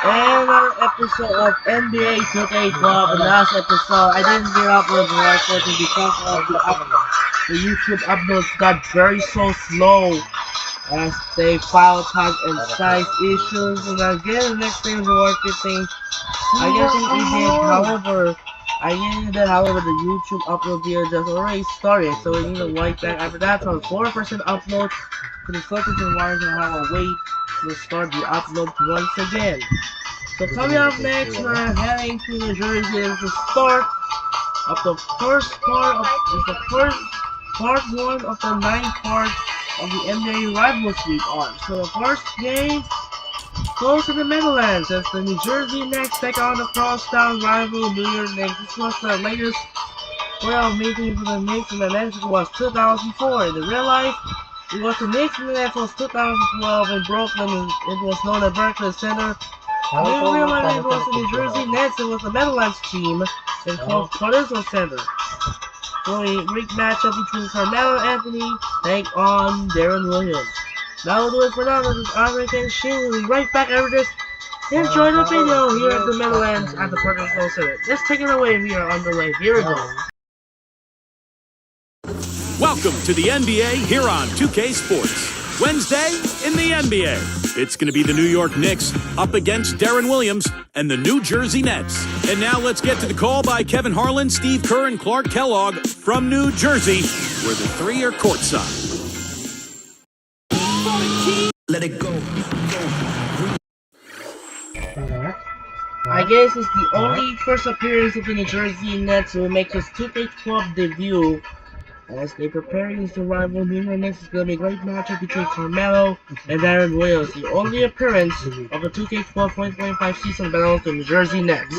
Another episode of NBA 2K12. In the last episode, I didn't get uploaded unfortunately because of the YouTube uploads got very so slow as they file type and size issues. And again, the next thing is the working thing. I guess it did. However, the YouTube upload video just already started, so we need to wait back after that. So 4% upload to the focus and wires and have a wait to start the upload once again. So coming up next, we're heading to New Jersey. It's the start of the first part one of the 9 parts of the NBA Rivals Week arc. So the first game goes to the Meadowlands as the New Jersey Knicks take on the crosstown rival New York Knicks. This was the latest playoff meeting for the Knicks and the Nets was 2004. In the real life, it was the Knicks and the Nets was 2012 in Brooklyn and it was known as Barclays Center. In real life, it was the New Jersey Nets, it was the Meadowlands team in Cardozo Center. So a great matchup between Carmelo Anthony take on Darren Williams. That will do it for now. This is Andre and Shane. We'll be right back after this. Enjoy the video here at the Meadowlands at the Cardozo Center. Let's take it away. We are on the way. Here we go. Welcome to the NBA here on 2K Sports. Wednesday in the NBA. It's going to be the New York Knicks up against Darren Williams and the New Jersey Nets. And now let's get to the call by Kevin Harlan, Steve Kerr, and Clark Kellogg from New Jersey, where the three are courtside. Let it go. I guess it's the only first appearance of the New Jersey Nets who will make his 2K12 debut. As they prepare against the rival New York Knicks, it's going to be a great matchup between Carmelo and Darren Williams. The only appearance of the 2K12 2025 season belongs to the New Jersey Nets.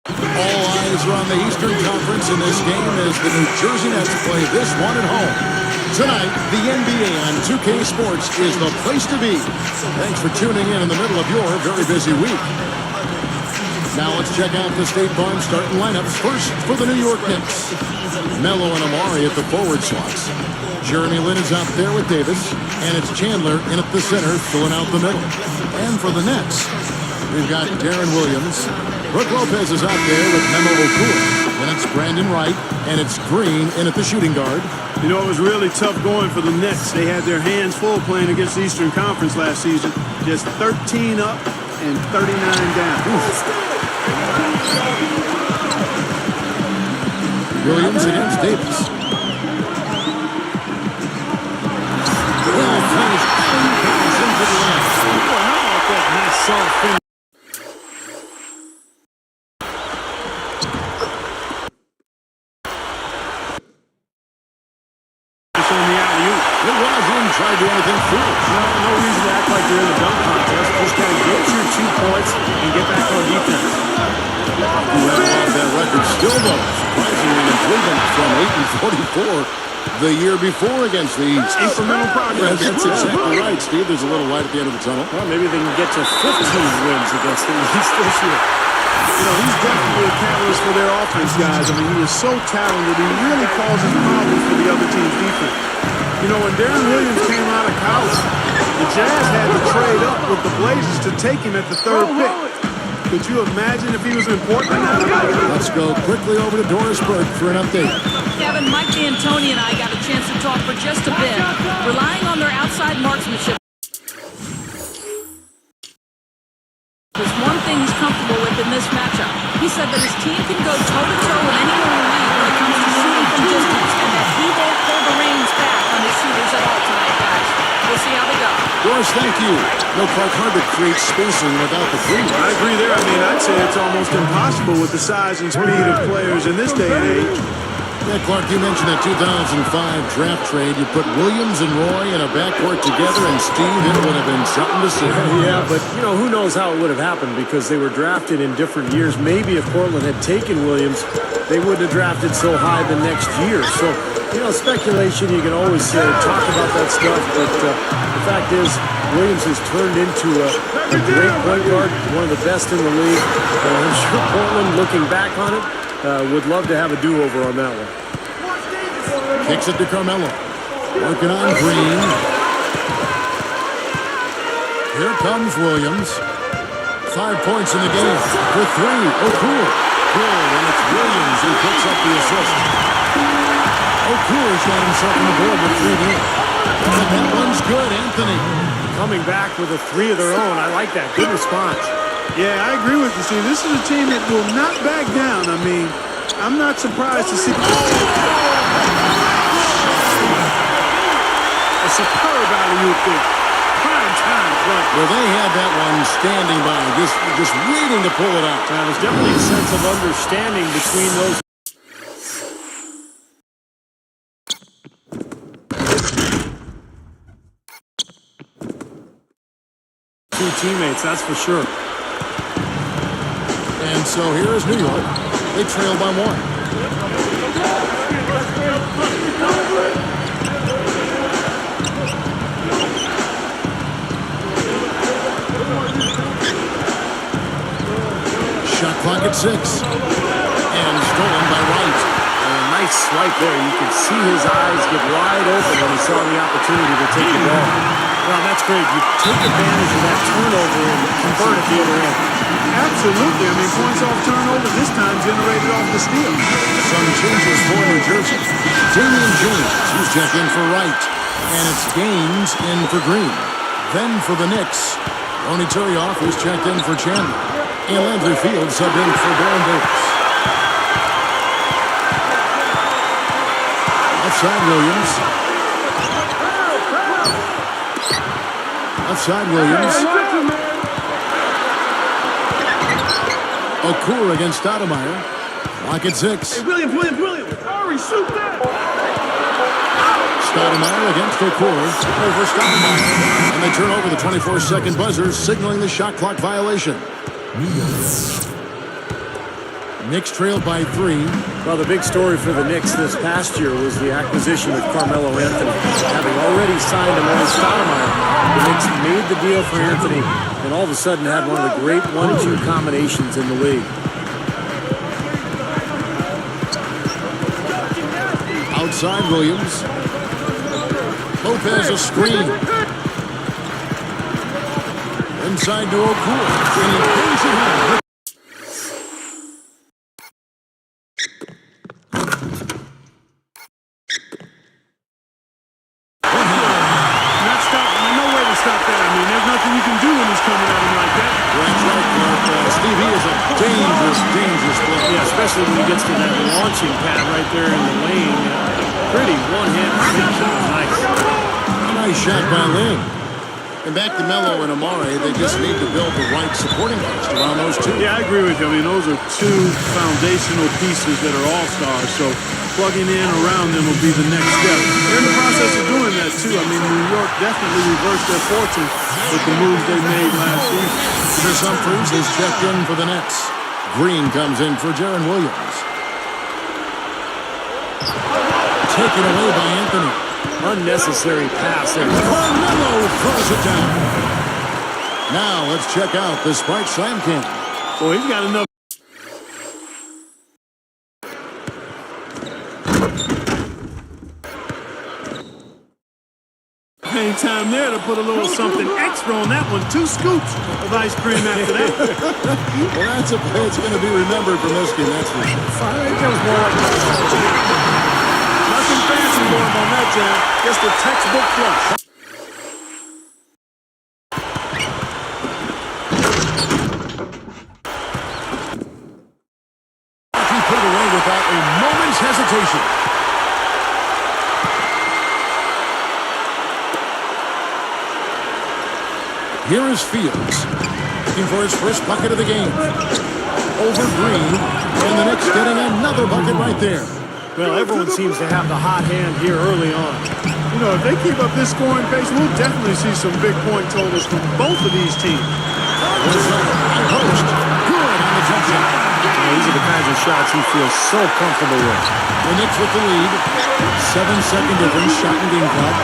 All eyes are on the Eastern Conference in this game as the New Jersey Nets play this one at home. Tonight, the NBA on 2K Sports is the place to be. Thanks for tuning in the middle of your very busy week. Now let's check out the State Farm starting lineups. First for the New York Knicks. Melo and Amari at the forward slots. Jeremy Lin is out there with Davis, and it's Chandler in at the center, filling out the middle. And for the Nets, we've got Darren Williams. Brook Lopez is out there with Memo Okura. Then it's Brandon Wright, and it's Green in at the shooting guard. You know, it was really tough going for the Nets. They had their hands full playing against the Eastern Conference last season. Just 13 up and 39 down. Williams against Davis. Well finished. Bounce into the line. Boy, how about that nice soft finish? Try to do anything foolish. No reason to act like you're in a dunk contest. Just got to get your 2 points and get back on defense. That record still though, surprisingly improvement from 8 and 44 the year before against the East. Incremental progress. That's exactly right, Steve. There's a little light at the end of the tunnel. Well, maybe they can get to 15 wins against the East this year. You know, he's definitely a catalyst for their offense, guys. I mean, he is so talented. He really causes problems for the other team's defense. You know, when Darren Williams came out of college, the Jazz had to trade up with the Blazers to take him at the 3rd pick. Could you imagine if he was in Portland now? Let's go quickly over to Doris Burke for an update. Kevin, Mike D'Antoni and I got a chance to talk for just a bit, relying on their outside marksmanship. There's one thing he's comfortable with in this matchup. He said that his team can go toe-to-toe with anyone in the league when it comes to shooting from distance, and that he won't pull the reins back on his shooters at all tonight, guys. We'll see how they go. Doris, thank you. No, Clark, hard to create spacing without the three. I agree there. I mean, I'd say it's almost impossible with the size and speed of players in this day and age. Yeah, Clark, you mentioned that 2005 draft trade. You put Williams and Roy in a backcourt together, and Steve, it would have been something to see. Yeah, but, you know, who knows how it would have happened because they were drafted in different years. Maybe if Portland had taken Williams, they wouldn't have drafted so high the next year. So, you know, speculation, you can always talk about that stuff, but the fact is Williams has turned into a great point guard, one of the best in the league. I'm sure Portland, looking back on it, would love to have a do-over on that one. Kicks it to Carmelo. Working on Green. Here comes Williams. 5 points in the game. For 3, O'Cool. Good, and it's Williams who picks up the assist. O'Cool shot himself on the board with 3 in. And that one's good, Anthony. Coming back with a 3 of their own. I like that. Good response. Yeah, I agree with you, Steve. This is a team that will not back down. I mean, I'm not surprised to see a superb alley-oop there. Prime time play. Well, they had that one standing by, just waiting to pull it out. Now, there's definitely a sense of understanding between those two teammates, that's for sure. And so here is New York. They trail by 1. Shot clock at 6. And stolen by Wright. Nice swipe there. You could see his eyes get wide open when he saw the opportunity to take the ball. Well, that's great. You take advantage of that turnover and convert at the other end. Absolutely. I mean, points off turnover this time generated off the steal. Some changes for New Jersey. Damian James, he's checked in for Wright. And it's Gaines in for Green. Then for the Knicks, Ronny Turioff, who's checked in for Chandler. And Landry Fields subbed in for Baron Davis. Outside Williams. Outside Williams. O'Cool against Stoudemire. Clock at 6. Hey, Williams. Hurry, shoot that. Stoudemire against O'Cool over Stoudemire. And they turn over the 24-second buzzer, signaling the shot clock violation. Knicks trailed by 3. Well, the big story for the Knicks this past year was the acquisition of Carmelo Anthony. Having already signed him on Stoudemire, the Knicks made the deal for Anthony and all of a sudden had one of the great 1-2 combinations in the league. Outside Williams. Lopez a screen. Inside to O'Cool. And he brings it in. Stop that. I mean, there's nothing you can do when he's coming at him like that. That's right, Clark. Steve, he is a dangerous player. Yeah, especially when he gets to that launching pad right there in the lane. Pretty one-hand finish. Nice. Nice shot by Lynn. And back to Melo and Amare, they just need to build the right supporting cast around those two. Yeah, I agree with you. I mean, those are two foundational pieces that are all-stars. So plugging in around them will be the next step. They're in the process of doing that, too. I mean, New York definitely reversed their fortune with the moves they made last season. Chris Humphries is checked in for the Nets. Green comes in for Deron Williams. Taken away by Anthony. Unnecessary pass there. Carmelo throws it down. Now let's check out the Spark Slam Cam. Boy, he's got enough. Pain time there to put a little something extra on that one. 2 scoops of ice cream after that. Well, that's a play that's going to be remembered from this game, that's for sure. I think that was more like Nothing fancy going on that jam. Just a textbook flush. He put it away without a moment's hesitation. Here is Fields, looking for his first bucket of the game. Over Green, and the Knicks getting another bucket right there. well, everyone seems to have the hot hand here early on. You know, if they keep up this scoring pace, we'll definitely see some big point totals from both of these teams. Post, good on the jump shot. These are the kinds of shots he feels so comfortable with. The Knicks with the lead. 7-second difference, shot and game clock.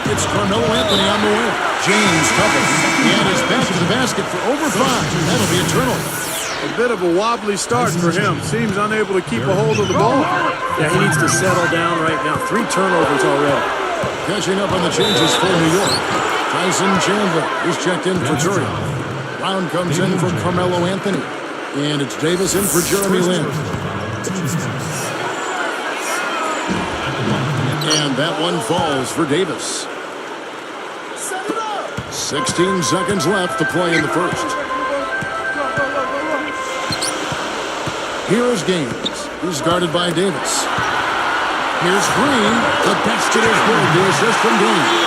It's Carmelo Anthony on the way. James covered. He had his back to the basket for over 5. That'll be a turnover. A bit of a wobbly start for him. Seems unable to keep a hold of the ball. Yeah, he needs to settle down right now. 3 turnovers already. Catching up on the changes for New York. Tyson Chandler is checked in for Curry. Brown comes in for Carmelo Anthony. And it's Davis in for Jeremy Lin. And that one falls for Davis. 16 seconds left to play in the first. Here is Gaines. He's guarded by Davis. Here's Green. The basket is good. The assist from Gaines.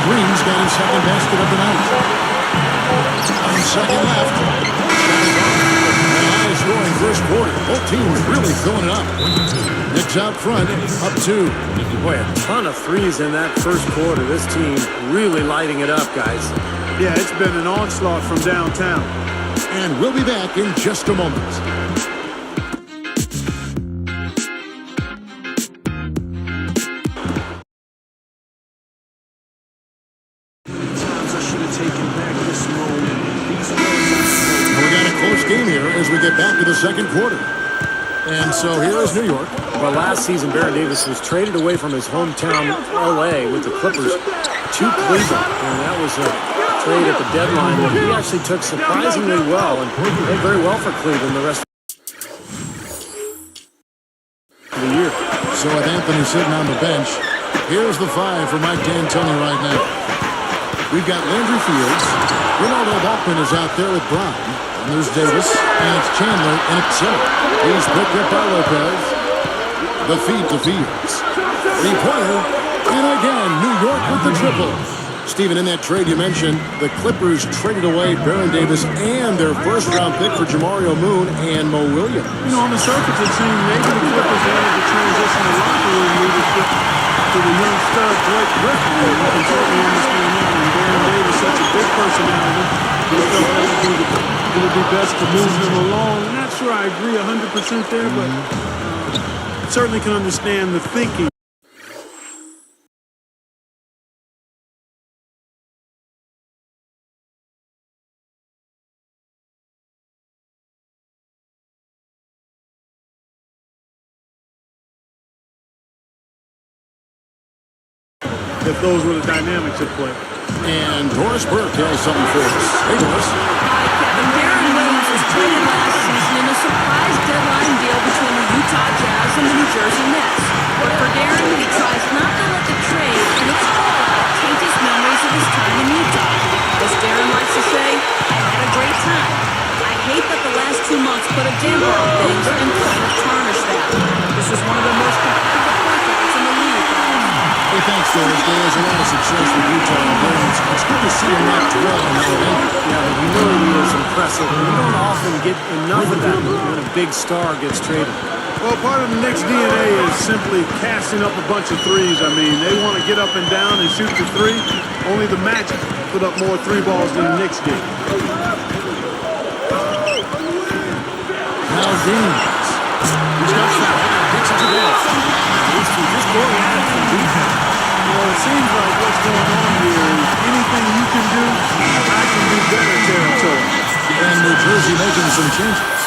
Green's got his second basket of the night. 1 second left. High scoring first quarter. Both teams really filling it up. Knicks out front, up 2. Boy, a ton of threes in that first quarter. This team really lighting it up, guys. Yeah, it's been an onslaught from downtown. And we'll be back in just a moment. We got a close game here as we get back to the second quarter. And so here is New York. Well, last season, Baron Davis was traded away from his hometown, L.A., with the Clippers to Cleveland. And that was a trade at the deadline that he actually took surprisingly well and played very well for Cleveland the rest of the year. So with Anthony sitting on the bench, here's the 5 for Mike D'Antoni right now. We've got Landry Fields. Ronaldo Bachman is out there with Brown. And there's Davis. And it's Chandler in at center. He's picked up by Lopez. The feed to Fields. Three-pointer. And again, New York with the triple. Steven, in that trade you mentioned, the Clippers traded away Baron Davis and their first-round pick for Jamario Moon and Mo Williams. You know, on the surface, it seemed maybe the Clippers wanted to transition the locker room leadership to the young star Blake Griffin. You can certainly understand that. And Baron Davis, such a big personality, they felt that it would be best to move him along. I'm not sure I agree 100% there, but certainly can understand the thinking. If those were the dynamics at play. And Doris Burke has something for us. Hey, Doris. Hi, Kevin. Darren Williams was traded last season in a surprise deadline deal between the Utah Jazz and the New Jersey Nets. But for Darren, he tries not to let the trade and its fallout taint his memories of his time in Utah. As Darren likes to say, I had a great time. I hate that the last 2 months put a damper on things and kind of tarnished that. This was one of the most competitive workouts in the league. Hey, thanks, Doris. There's a lot of success with Utah. And it's good to see him not dwell on that event. Yeah, the humility is impressive. We don't often get enough of that when a big star gets traded. Well, part of the Knicks' DNA is simply casting up a bunch of threes. I mean, they want to get up and down and shoot the three. Only the Magic put up more 3 balls than the Knicks did. Now Gaines. He's got shot. Gets it to go. These two just going at it from defense. You know, it seems like what's going on here is anything you can do, I can do better territory. And New Jersey making some changes.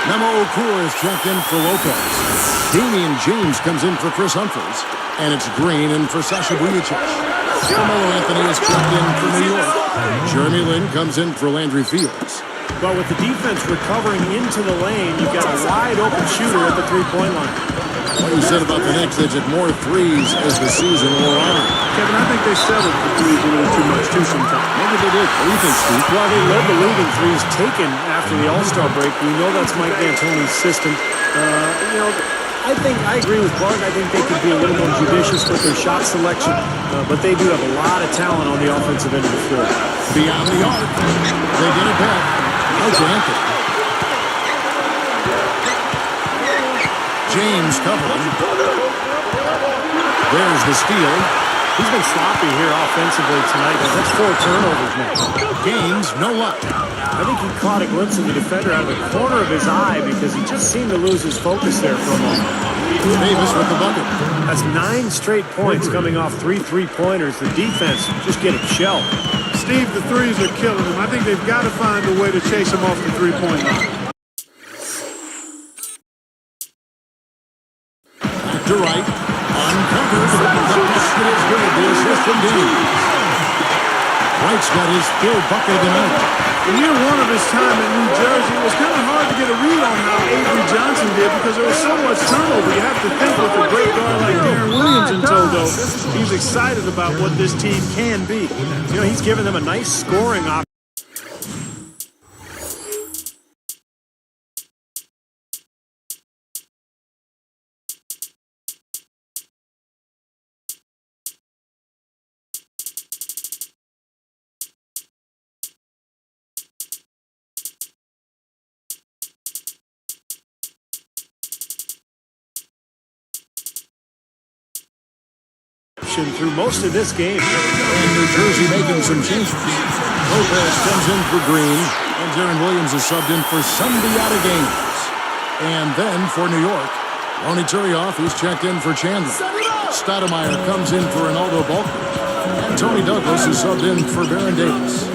Memo Okur is checked in for Lopez. Damian James comes in for Chris Humphries. And it's Green in for Sasha Vujacic. Carmelo Anthony is checked in for New York. Jeremy Lin comes in for Landry Fields. But with the defense recovering into the lane, you've got a wide-open shooter at the three-point line. What you said about the Knicks, they get more threes as the season wore on. Kevin, I think they settled for threes a little too much, too, sometimes. Maybe they did. What do you think, Steve? Well, they led the league in threes taken after the All-Star break. We know that's Mike D'Antoni's system. I agree with Clark. I think they could be a little more judicious with their shot selection, but they do have a lot of talent on the offensive end of the floor. Beyond the arc, they get it back. Out to Anthony. James covering. There's the steal. He's been sloppy here offensively tonight. That's 4 turnovers now. Gaines, no luck. I think he caught a glimpse of the defender out of the corner of his eye because he just seemed to lose his focus there for a moment. Davis with the bucket. That's 9 straight points coming off 3 3-pointers. The defense just getting shelled. Steve, the threes are killing him. I think they've got to find a way to chase him off the three-point line. Back to right. Uncovered. The basket is good. The assist from Gaines. Wright's got his third bucket of the night. In year one of his time in New Jersey, it was kind of hard to get a read on how Avery Johnson did because there was so much turnover. You have to think with a great guard like Darren Williams in tow, though, he's excited about what this team can be. You know, he's given them a nice scoring option. Through most of this game. And New Jersey making some changes. Lopez comes in for Green, and Darren Williams is subbed in for Sundiata Gaines. And then for New York, Ronny Turioff, he's checked in for Chandler. Stoudemire comes in for Ronaldo Balker. And Tony Douglas is subbed in for Baron Davis.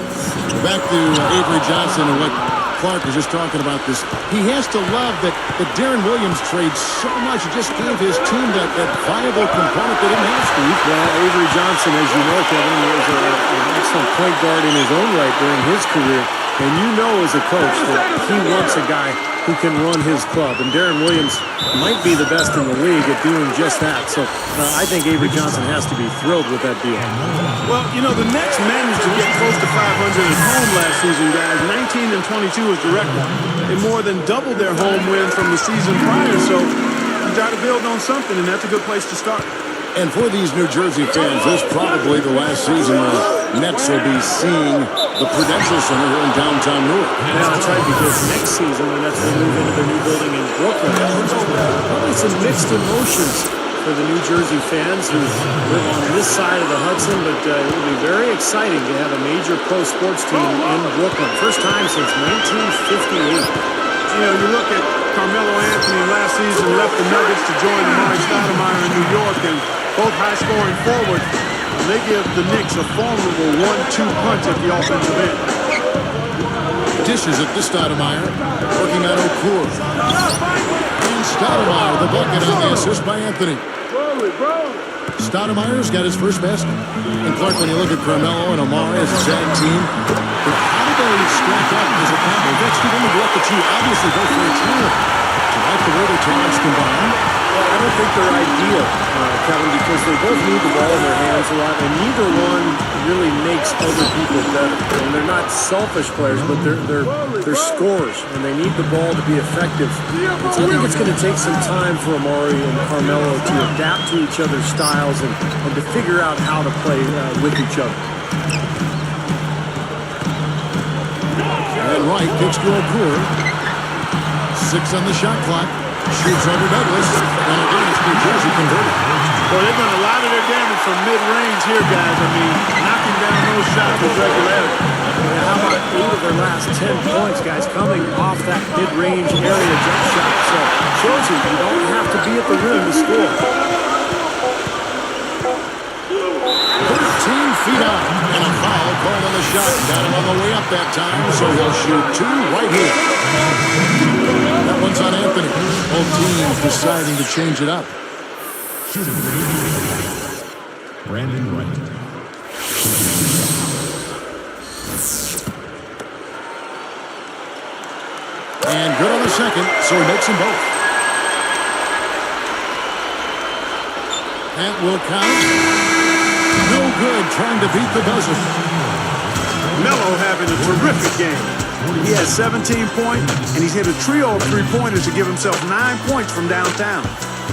Back to Avery Johnson and what Clark was just talking about this. He has to love that Darren Williams trades so much. He just gave his team that viable component they didn't have, Steve. Well, Avery Johnson, as you know, Kevin, was an excellent point guard in his own right during his career. And you know as a coach that he wants a guy who can run his club. And Darren Williams might be the best in the league at doing just that. So I think Avery Johnson has to be thrilled with that deal. Well, you know, the Knicks managed to get close to 500 at home last season, guys. 19 and 22 is the record. They more than doubled their home win from the season prior. So you got to build on something, and that's a good place to start. And for these New Jersey fans, this is probably the last season the Nets will be seeing the Prudential Center here in downtown Newark. Yeah, that's right, because next season the Nets will move into their new building in Brooklyn. Probably some mixed emotions for the New Jersey fans who live on this side of the Hudson, but it will be very exciting to have a major pro sports team in Brooklyn. First time since 1958. You know, you look at Carmelo Anthony last season left the Nuggets to join Amari Stoudemire in New York, and both high-scoring forward. And they give the Knicks a formidable 1-2 punch at the offensive end. Dishes it to Stoudemire, working on Okur. And Stoudemire, the bucket on the assist by Anthony. Stoudemire's got his first basket. And Clark, when you look at Carmelo and Amari as a tag team, how do they stack up as a combo? That's the one let the two obviously go for a team. Do you like the way their talents combine? Well, I don't think they're ideal, Kevin, because they both need the ball in their hands a lot, and neither one really makes other people better. And they're not selfish players, but they're scorers, and they need the ball to be effective. And so I think it's going to take some time for Amari and Carmelo to adapt to each other's styles and to figure out how to play with each other. And Wright kicks to Okur. 6 on the shot clock. Shoots over Douglas. And again, it's New Jersey converted. Well, they've done a lot of their damage from mid-range here, guys. I mean, knocking down those shots with regularity. How about 8 of their last 10 points, guys, coming off that mid-range area jump shot? So shows you don't have to be at the rim to score. 13 feet out. And a foul called on the shot. Got him on the way up that time, so he'll shoot 2 right here. That one's on Anthony. Both teams deciding to change it up. Brandon Wright. And good on the second, so he makes them both. That will count. No good trying to beat the buzzer. Melo having a terrific game. He has 17 points, and he's hit a trio of three-pointers to give himself 9 points from downtown.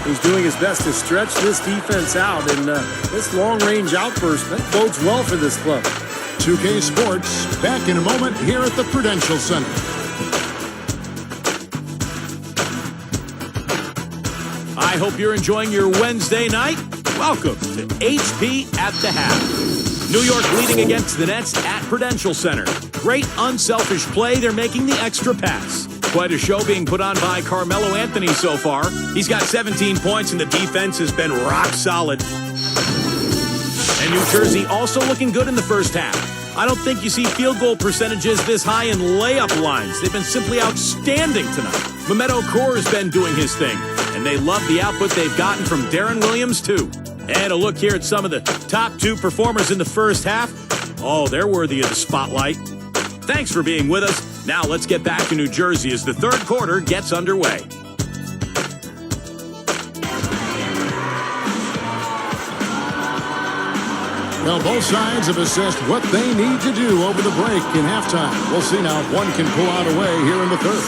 He's doing his best to stretch this defense out, and this long-range outburst, that bodes well for this club. 2K Sports, back in a moment here at the Prudential Center. I hope you're enjoying your Wednesday night. Welcome to HP at the Half. New York leading against the Nets at Prudential Center. Great unselfish play. They're making the extra pass. Quite a show being put on by Carmelo Anthony so far. He's got 17 points and the defense has been rock solid. And New Jersey also looking good in the first half. I don't think you see field goal percentages this high in layup lines. They've been simply outstanding tonight. Mehmet Okur has been doing his thing, and they love the output they've gotten from Darren Williams, too. And a look here at some of the top 2 performers in the first half. Oh, they're worthy of the spotlight. Thanks for being with us. Now let's get back to New Jersey as the third quarter gets underway. Well, both sides have assessed what they need to do over the break in halftime. We'll see now if one can pull out a way here in the third.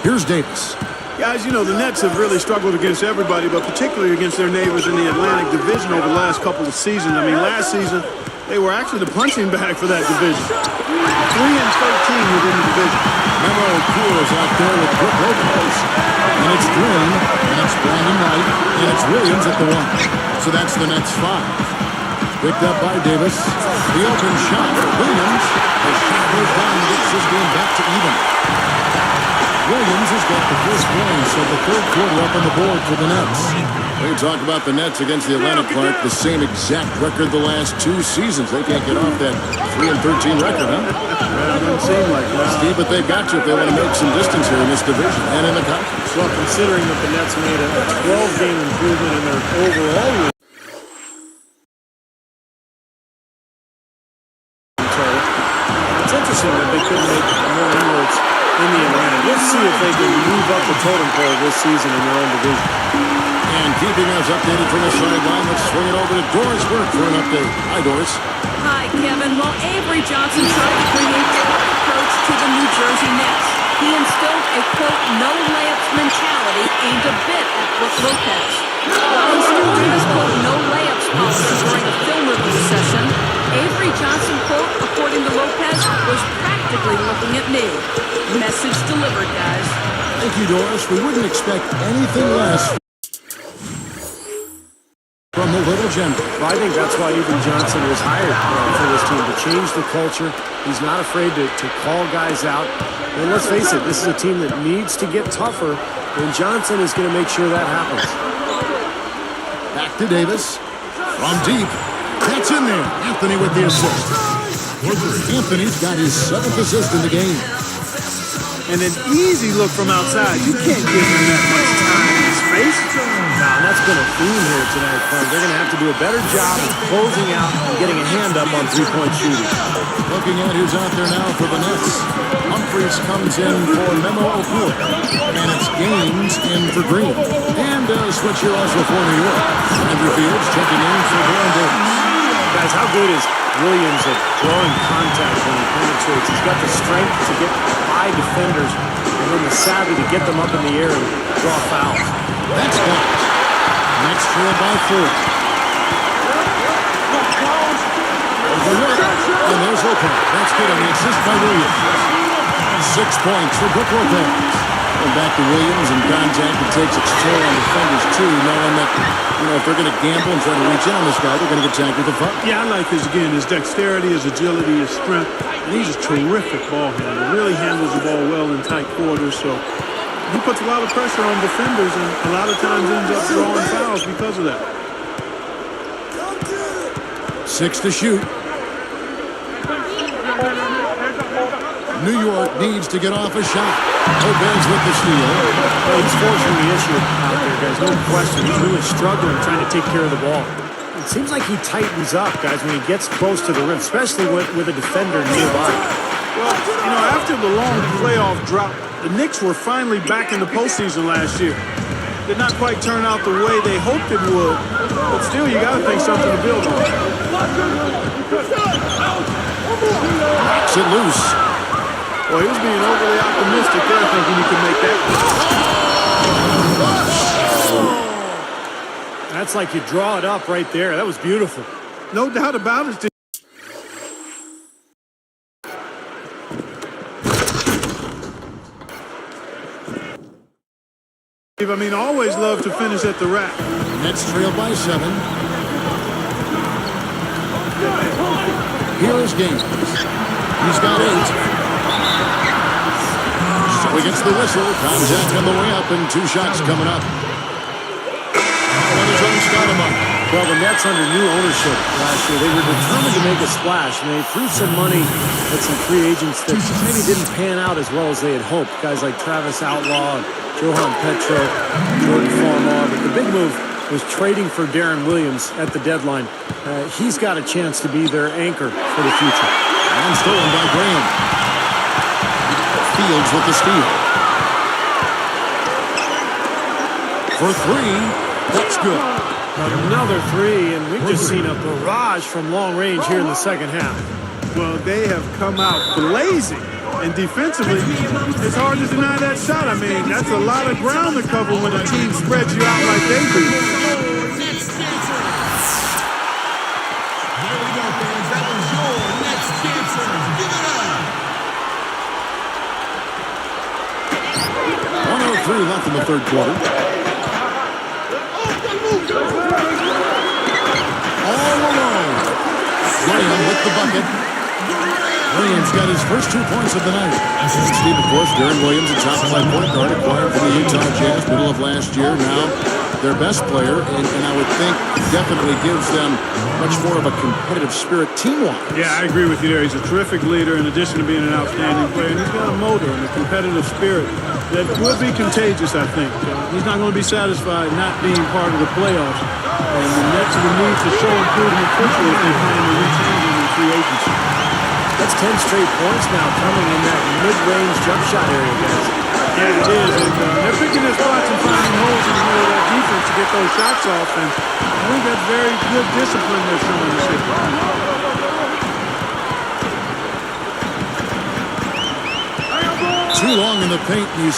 Here's Davis. Guys, you know, the Nets have really struggled against everybody, but particularly against their neighbors in the Atlantic Division over the last couple of seasons. I mean, last season, they were actually the punching bag for that division. 3-13 within the division. Memo Cool is out there with Brook Lopez. And it's Green, and it's Brandon Wright, and it's Williams at the one. So that's the Nets 5. Picked up by Davis. The open shot. Williams. The shot goes down and gets this game back to even. Williams has got the first point, so the third quarter up on the board for the Nets. We talk about the Nets against the Atlanta, Clark, the same exact record the last 2 seasons. They can't get off that 3-13 record, huh? Well, it doesn't seem like it. Steve, but they've got you if they want to make some distance here in this division and in the conference. Well, considering that the Nets made a 12-game improvement in their overall win total, it's interesting that they couldn't make more inroads in the Atlantic. We'll see if they can move up the totem pole this season in their own division. And keeping us updated from the sideline, let's swing it over to Doris Burke for an update. Hi, Doris. Hi, Kevin. Well, Avery Johnson tried to bring a tough approach to the New Jersey Nets. He instilled a, quote, no-layups mentality aimed a bit at Brook Lopez. While instilling his, quote, no-layups policy during a film review session, Avery Johnson, quote, according to Lopez, was practically looking at me. Message delivered, guys. Thank you, Doris. We wouldn't expect anything less from the Little General. Well, I think that's why Avery Johnson was hired for this team, to change the culture. He's not afraid to call guys out. And let's face it, this is a team that needs to get tougher, and Johnson is going to make sure that happens. Back to Davis. From deep. That's in there. Anthony with the assist. Anthony's got his 7th assist in the game. And an easy look from outside. You can't give him that much time and space. Now, and that's been a theme here tonight, Clark. They're going to have to do a better job of closing out and getting a hand up on three-point shooting. Looking at who's out there now for the Nets. Humphries comes in for Memo Okura. And it's Gaines in for Green. And switch here also for New York. Andrew Fields checking in for Baron Davis. Guys, how good is Williams at drawing contact when he penetrates? He's got the strength to get by defenders and then the savvy to get them up in the air and draw fouls. That's blocked. Next trail by 4. And there's Lopez. That's good on the assist by Williams. 6 points for Brook Lopez. And back to Williams and contact. It takes its toll on defenders too, knowing that, you know, if they're going to gamble and try to reach in on this guy, they're going to get tagged with a foul. Yeah, I like his dexterity, his agility, his strength. And he's a terrific ball handler. Really handles the ball well in tight quarters. So he puts a lot of pressure on defenders and a lot of times ends up drawing fouls because of that. 6 to shoot. New York needs to get off a shot. Lopez with the steal. Well, he's forcing the issue out there, guys. No question. He's really struggling trying to take care of the ball. It seems like he tightens up, guys, when he gets close to the rim, especially with a defender nearby. Well, you know, after the long playoff drought, the Knicks were finally back in the postseason last year. Did not quite turn out the way they hoped it would, but still, you got to think something to build on. Knocks it loose. Well, he was being overly optimistic there, thinking he could make that. That's like you draw it up right there. That was beautiful. No doubt about it. I mean, always love to finish at the rack. Nets trail by 7. Here's Gaines. He's got 8. So he gets the whistle. Contact on the way up and 2 shots coming up. One is unstoppable. Well, the Nets under new ownership last year, they were determined to make a splash, and they threw some money at some free agents that maybe didn't pan out as well as they had hoped. Guys like Travis Outlaw, Johan Petro, Jordan Farmar. But the big move was trading for Darren Williams at the deadline. He's got a chance to be their anchor for the future. And stolen by Graham. Fields with the steal. For three. That's good. Another three, and we've just seen a barrage from long range here in the second half. Well, they have come out blazing. And defensively, it's hard to deny that shot. I mean, that's a lot of ground to cover when a team spreads you out like they do. There we go, fans. That was your next dancer. Give it up. 1:03 left in the third quarter. All alone. Graham with the bucket. Williams got his first 2 points of the night. Steve, of course, Darren Williams, a top-flight point guard, acquired from the Utah Jazz middle of last year. Now their best player, and I would think definitely gives them much more of a competitive spirit team-wise. Yeah, I agree with you there. He's a terrific leader in addition to being an outstanding player. And he's got a motor and a competitive spirit that will be contagious, I think. He's not going to be satisfied not being part of the playoffs. And the Nets will need to show improvement quickly if they plan to retain him in free agency. That's 10 straight points now coming in that mid-range jump shot area, guys. Yeah, it is. And they're picking their spots and finding holes in the middle of that defense to get those shots off. And I think that's very good discipline they're showing this year. Too long in the paint, and he's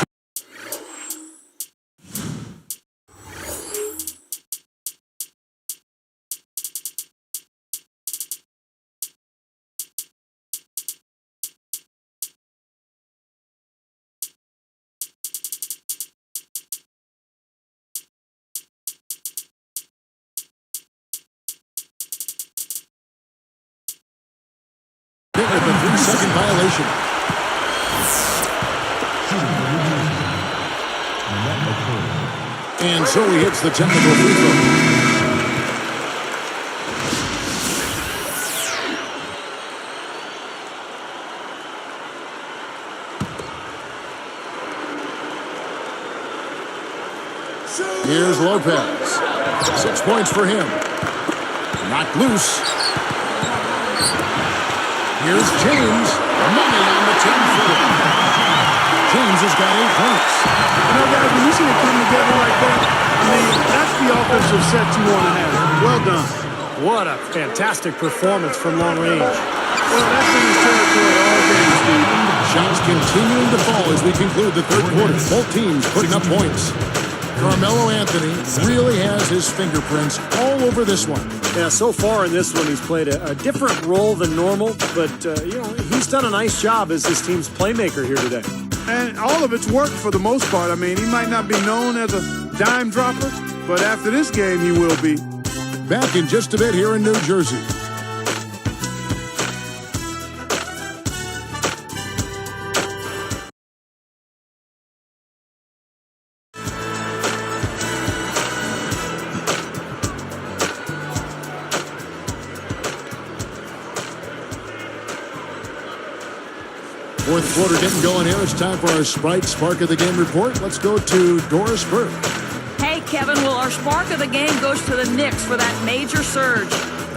with a 3-second violation. And so he hits the technical free throw. Here's Lopez. 6 points for him. Knocked loose. Here's James. Money on the 10-footer. James has got 8 points. You know, guys, when you see it come together like that, I mean, that's the offensive set you want to have. Well done. What a fantastic performance from long range. Well, that's in his territory all game, Steve. Shots continuing to fall as we conclude the third quarter. Both teams putting up points. Carmelo Anthony really has his fingerprints all over this one. Yeah, so far in this one, he's played a different role than normal, but, he's done a nice job as this team's playmaker here today. And all of it's worked for the most part. I mean, he might not be known as a dime dropper, but after this game, he will be. Back in just a bit here in New Jersey. Fourth quarter getting going here. It's time for our Sprite Spark of the Game report. Let's go to Doris Burke. Hey, Kevin, well, our spark of the game goes to the Knicks for that major surge.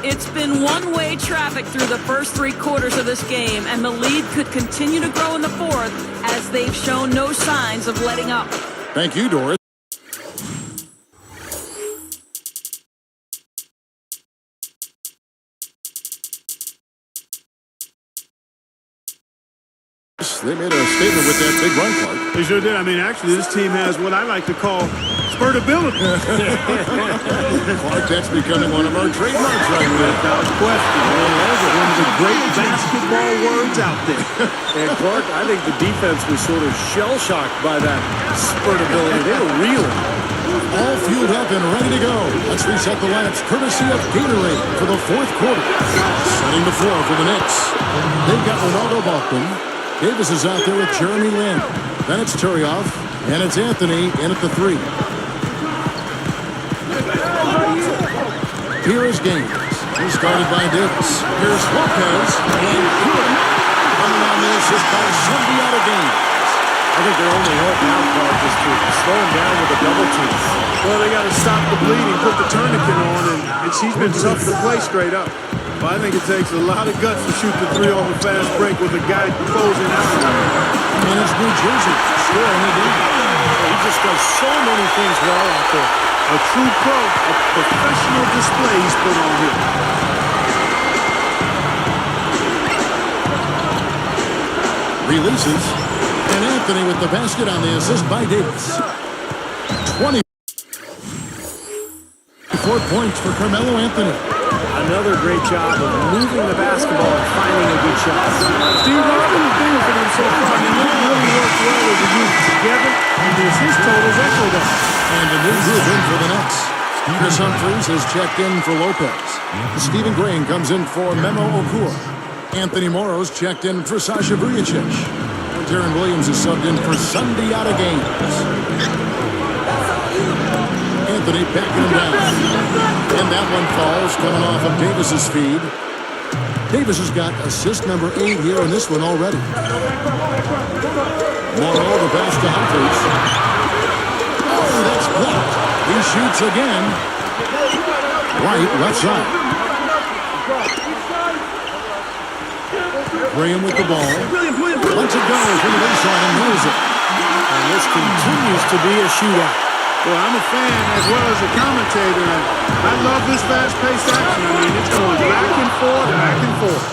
It's been one-way traffic through the first 3 quarters of this game, and the lead could continue to grow in the fourth as they've shown no signs of letting up. Thank you, Doris. They made a statement with that big run, Clark. They sure did. I mean, actually, this team has what I like to call spurtability. Clark, that's becoming one of our trademarks right now. Without question. Those are one of the great basketball words out there. And Clark, I think the defense was sort of shell-shocked by that spurtability. They were reeling. All fueled up and ready to go. Let's reset the lineups courtesy of Gatorade for the fourth quarter. Setting the floor for the Knicks. They've got Ronaldo Bachman. Davis is out there with Jeremy Lin. Then it's Turioff, and it's Anthony in at the 3. Here is Gaines. He's started by Davis. Here's Lopez, and good. Coming on the assist by Sundiata Gaines. A think their only hope now, Clark, is to slow him down with a double team. Well, they got to stop the bleeding, put the tourniquet on, and he's been tough to play straight up. But I think it takes a lot of guts to shoot the three on the fast break with a guy closing out. And it's New Jersey still in the game. He just does so many things well out there. A true pro, a professional display he's put on here. Releases. And Anthony with the basket on the assist by Davis. 24 points for Carmelo Anthony. Another great job of moving the basketball and finding a good shot. Steve, what's been the thing for them so far? I mean, they really worked well as a unit together, and the assist totals echo that. And a new group in for the Nets. Chris Humphries has checked in for Lopez. Stephen Green comes in for Memo Okur. Anthony Morrow's checked in for Sasha Vujacic. Darren Williams is subbed in for Sunday out of games. Anthony backing him down. And that one falls coming off of Davis's feed. Davis has got assist number 8 here in this one already. Morrow, the pass to Humphries. Oh, that's blocked. He shoots again. White, left side. Graham with the ball. Lets it go from the baseline and knows it. And this continues to be a shootout. Well, I'm a fan as well as a commentator, and I love this fast-paced action. I mean, it's going back and forth, back and forth.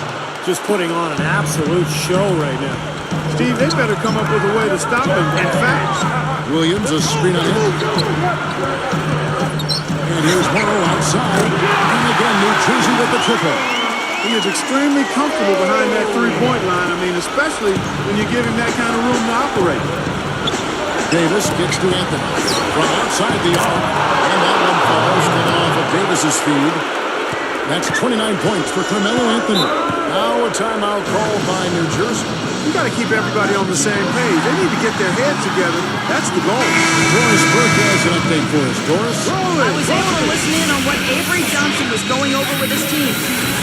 Just putting on an absolute show right now. Steve, they better come up with a way to stop him, and fast. Williams, a screen on him. And here's Morrow outside. And again, New Jersey with the triple. He is extremely comfortable behind that three-point line. I mean, especially when you give him that kind of room to operate. Davis gets to Anthony from outside the arc. And that one falls coming off of Davis's feed. That's 29 points for Carmelo Anthony. Now a timeout call by New Jersey. You got to keep everybody on the same page. They need to get their heads together. That's the goal. Doris Burke has an update for us. Doris? I was able to listen in on what Avery Johnson was going over with his team.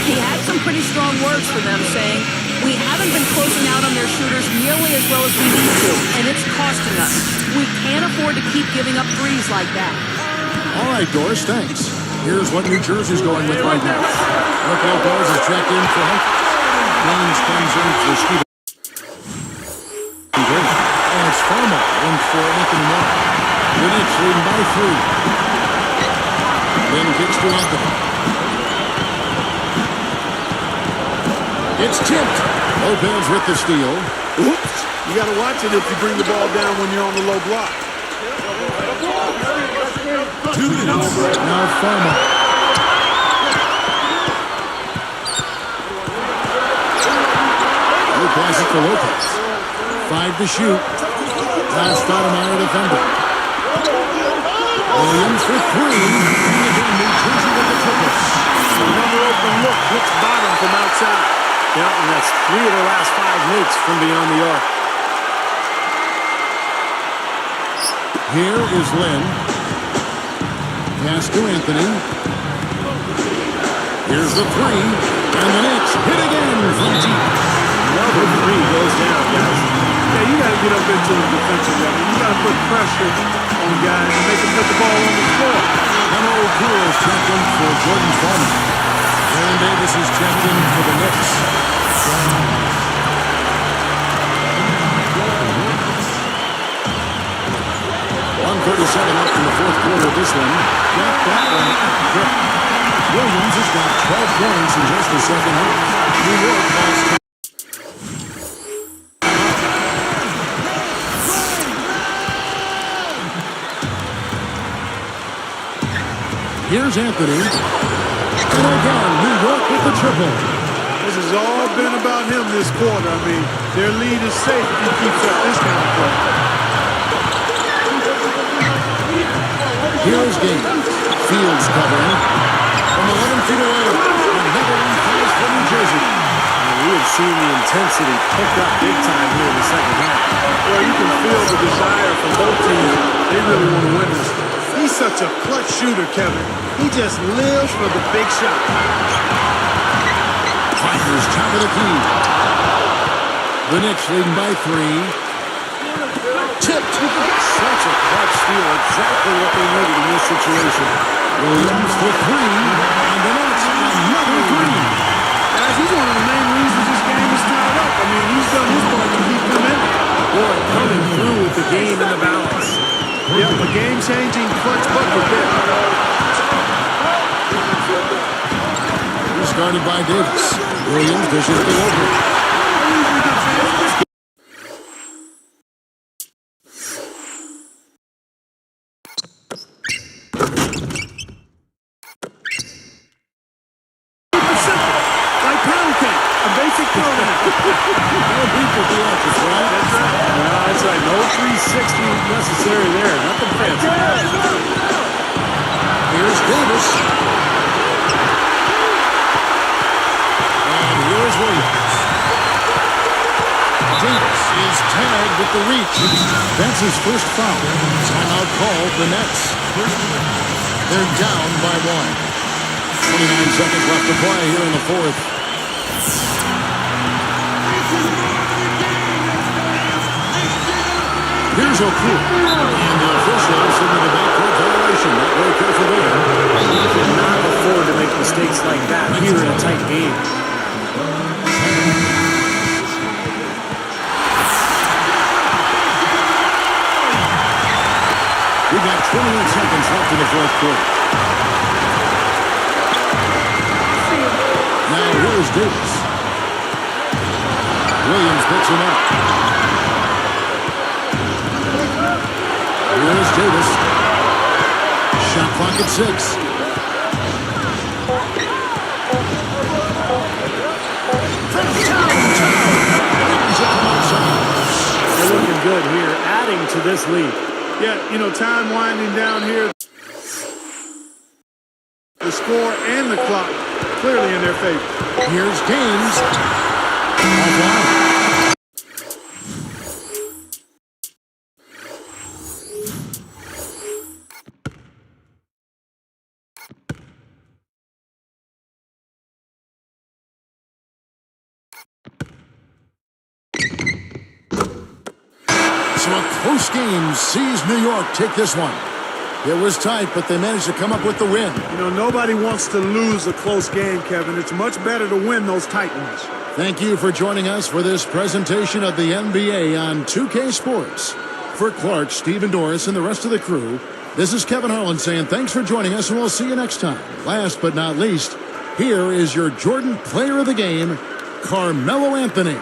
He had some pretty strong words for them, saying, "We haven't been closing out on their shooters nearly as well as we need to, and it's costing us. We can't afford to keep giving up threes like that." All right, Doris, thanks. Here's what New Jersey's going with right now. Rick Lopez is checked in for Humphries. James comes in for Stephen. And it's Farmer in for Anthony Morrow. The Knicks leading by 3. Then kicks to Anthony. It's tipped. Lopez with the steal. Oops. You got to watch it if you bring the ball down when you're on the low block. 2 minutes. Now Farmer. Good pass it for Lopez. 5 to shoot. Last Stoudemire defender. Williams for 3. And again, New Jersey with the triple. Another open look. Hits bottom from outside. Yeah, and that's 3 of the last 5 makes from beyond the arc. Here is Lynn. Pass to Anthony. Here's the 3. And the Knicks hit again from deep. Another 3 goes down, guys. Yeah, you got to get up into the defensive level. You got to put pressure on guys and make them put the ball on the floor. Memo Okur is checked in for Jordan Farmer. Aaron Davis is checked in for the Knicks. 1:37 left in the fourth quarter of this one. Got that one quick. Williams has got 12 points in just the second half. New York has. Here's Anthony. And again, New York with the triple. This has all been about him this quarter. I mean, their lead is safe if he keeps up this kind of play. Here's Gaines. Fields covering. From 11 feet away. Another one falls for New Jersey. We have seen the intensity pick up big time here in the second half. Well, you can feel the desire from both teams. They really want to win this. He's such a clutch shooter, Kevin. He just lives for the big shot. Tigers top of the key. The Knicks leading by 3. Tipped. Such a clutch steal. Exactly what they needed in this situation. Williams for three. And the Nets another three. Guys, he's one of the main reasons this game is tied up. I mean, he's done his part to keep them in it. Boy, coming through with the game in the balance. Yep, a game-changing clutch bucket there. Started by Davis. Williams dishes to Logan. Like pound cake, a basic program. That's right. No 360 necessary there. Nothing fancy. Here's Davis. And here's Williams. Davis is tagged with the reach. That's his first foul. Timeout called the Nets. They're down by one. 29 seconds left to play here in the fourth. Here's O'Cool. And the officials into the backcourt violation. Not very careful there. You cannot afford to make mistakes like that here in a tight game. We've got 28 seconds left in the fourth quarter. Now here's Davis. Williams picks him up. Here's Davis. Shot clock at 6. They're looking good here, adding to this lead. Yeah, you know, time winding down here. The score and the clock clearly in their favor. Here's Gaines. Offline. So a close game sees New York take this one. It was tight, but they managed to come up with the win. You know, nobody wants to lose a close game, Kevin. It's much better to win those tight ones. Thank you for joining us for this presentation of the NBA on 2K Sports. For Clark, Stephen Doris, and the rest of the crew, this is Kevin Harlan saying thanks for joining us, and we'll see you next time. Last but not least, here is your Jordan Player of the Game, Carmelo Anthony.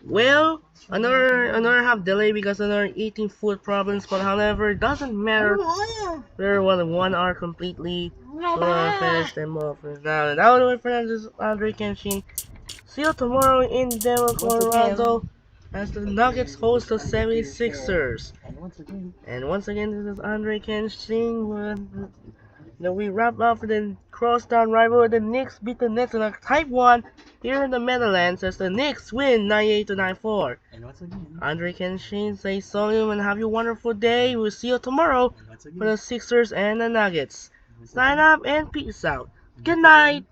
Well, another half delay because another 18 foot problems, but however, it doesn't matter. We're 1 hour completely. So finished and more for now. That was it for now. This is Andre Kenshin. See you tomorrow in Denver, Colorado, as the Nuggets host the 76ers. And once again, this is Andre Kenshin. Then we wrap up the crosstown rivalry. The Knicks beat the Nets in a Type 1 here in the Netherlands as the Knicks win 98-94. Andre Kenshin says so and have a wonderful day. We'll see you tomorrow for the Sixers and the Nuggets. Sign up and peace out. Good night.